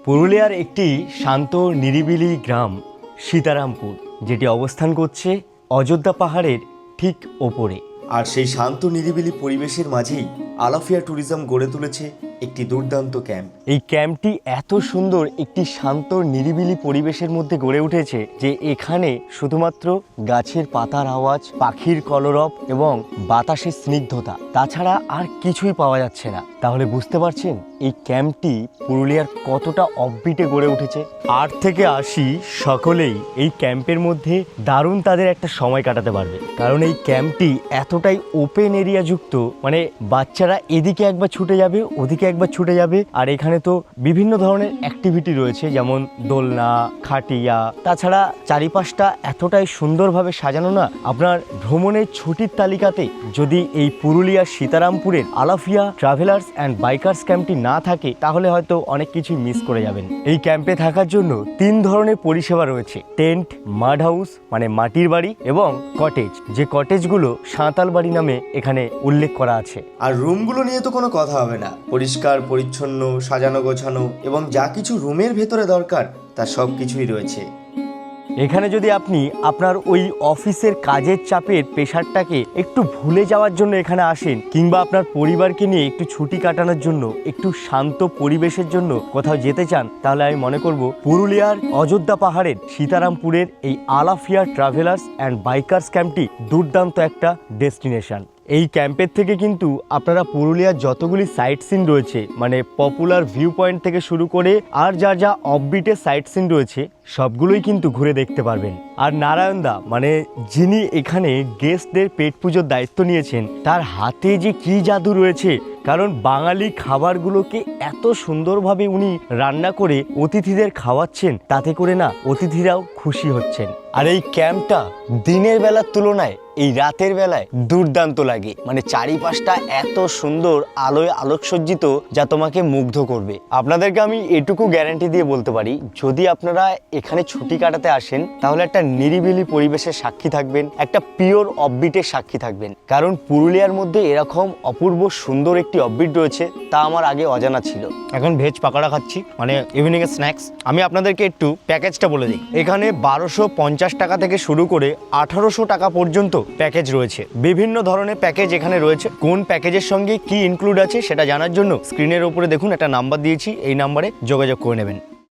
পুরুলিয়ার একটি শান্ত নিরিবিলি গ্রাম সীতারামপুর, যেটি অবস্থান করছে অযোধ্যা পাহাড়ের ঠিক ওপরে। আর সেই শান্ত নিরিবিলি পরিবেশের মাঝেই আলাফিয়া ট্যুরিজম গড়ে তুলেছে একটি দুর্দান্ত ক্যাম্প। এই ক্যাম্পটি এত সুন্দর একটি শান্ত নিরিবিলি পরিবেশের মধ্যে গড়ে উঠেছে যে এখানে শুধুমাত্র গাছের পাতার আওয়াজ, পাখির কলরব এবং বাতাসের স্নিগ্ধতা, তাছাড়া আর কিছুই পাওয়া যাচ্ছে না। তাহলে বুঝতে পারছেন এই ক্যাম্পটি পুরুলিয়ার কতটা অফবিটে গড়ে উঠেছে। 8 থেকে 80 সকলেই এই ক্যাম্পের মধ্যে দারুণ তাদের একটা সময় কাটাতে পারবে, কারণ এই ক্যাম্পটি এতটাই ওপেন এরিয়া যুক্ত, মানে বাচ্চারা এদিকে একবার ছুটে যাবে, ওদিকে একবার ছুটে যাবে। আর এখানে তো বিভিন্ন ধরনের অ্যাক্টিভিটি রয়েছে, যেমন দোলনা, খাটিয়া, তাছাড়া চারিপাশটা এতটাই সুন্দরভাবে সাজানো না, আপনার ভ্রমণের ছুটির তালিকাতে যদি এই পুরুলিয়ার সীতারামপুরের আলাফিয়া ট্রাভেলার্স অ্যান্ড বাইকার্স ক্যাম্পটি না থাকে তাহলে হয়তো অনেক কিছুই মিস করে যাবেন। এই ক্যাম্পে থাকার জন্য 3 ধরনের পরিষেবা রয়েছে: টেন্ট, মাড হাউস মানে মাটির বাড়ি, এবং কটেজ, যে কটেজগুলো সাঁতাল বাড়ি নামে এখানে উল্লেখ করা আছে। আর রুমগুলো নিয়ে তো কোনো কথা হবে না, পরিষ্কার পরিচ্ছন্ন, সাজানো গোছানো, এবং যা কিছু রুমের ভেতরে দরকার তা সব কিছুই রয়েছে। এখানে যদি আপনি আপনার ওই অফিসের কাজের চাপের প্রেশারটাকে একটু ভুলে যাওয়ার জন্য এখানে আসেন, কিংবা আপনার পরিবারকে নিয়ে একটু ছুটি কাটানোর জন্য, একটু শান্ত পরিবেশের জন্য কোথাও যেতে চান, তাহলে আমি মনে করব পুরুলিয়ার অযোধ্যা পাহাড়ের সীতারামপুরের এই আলাফিয়া ট্রাভেলার্স অ্যান্ড বাইকার্স ক্যাম্পটি দুর্দান্ত একটা ডেস্টিনেশন। এই ক্যাম্পের থেকে কিন্তু আপনারা পুরুলিয়ার যতগুলি সাইট সিন রয়েছে, মানে পপুলার ভিউ পয়েন্ট থেকে শুরু করে আর যা যা অফবিটের সাইট সিন রয়েছে সবগুলোই কিন্তু ঘুরে দেখতে পারবেন। আর নারায়ণদা, মানে যিনি এখানে গেস্টদের পেট পুজোর দায়িত্ব নিয়েছেন, তার হাতে যে কি জাদু রয়েছে, কারণ বাঙালি খাবারগুলোকে এত সুন্দরভাবে উনি রান্না করে অতিথিদের খাওয়াচ্ছেন, তাতে করে না অতিথিরাও খুশি হচ্ছেন। আর এই ক্যাম্পটা দিনের বেলার তুলনায় এই রাতের বেলায় দুর্দান্ত লাগে, মানে চারিপাশটা এত সুন্দর আলোয় আলোকসজ্জিত যা তোমাকে মুগ্ধ করবে। আপনাদেরকে আমি এটুকু গ্যারান্টি দিয়ে বলতে পারি, যদি আপনারা এখানে ছুটি কাটাতে আসেন তাহলে একটা নিরিবিলি পরিবেশের সাক্ষী থাকবেন, একটা পিওর অফবিটের সাক্ষী থাকবেন। কারণ পুরুলিয়ার মধ্যে এরকম অপূর্ব সুন্দর একটি অফবিট রয়েছে, তা আমার আগে অজানা ছিল। এখন ভেজ পাকোড়া খাচ্ছি, মানে ইভিনিং এর স্ন্যাক্স। আমি আপনাদেরকে একটু প্যাকেজটা বলে দিই। এখানে 1250 টাকা থেকে শুরু করে 1800 টাকা পর্যন্ত প্যাকেজ রয়েছে। বিভিন্ন ধরনের প্যাকেজ এখানে রয়েছে। কোন প্যাকেজের সঙ্গে কি ইনক্লুড আছে সেটা জানার জন্য স্ক্রিনের উপরে দেখুন একটা নাম্বার দিয়েছি, এই নাম্বারে যোগাযোগ করে নেবেন।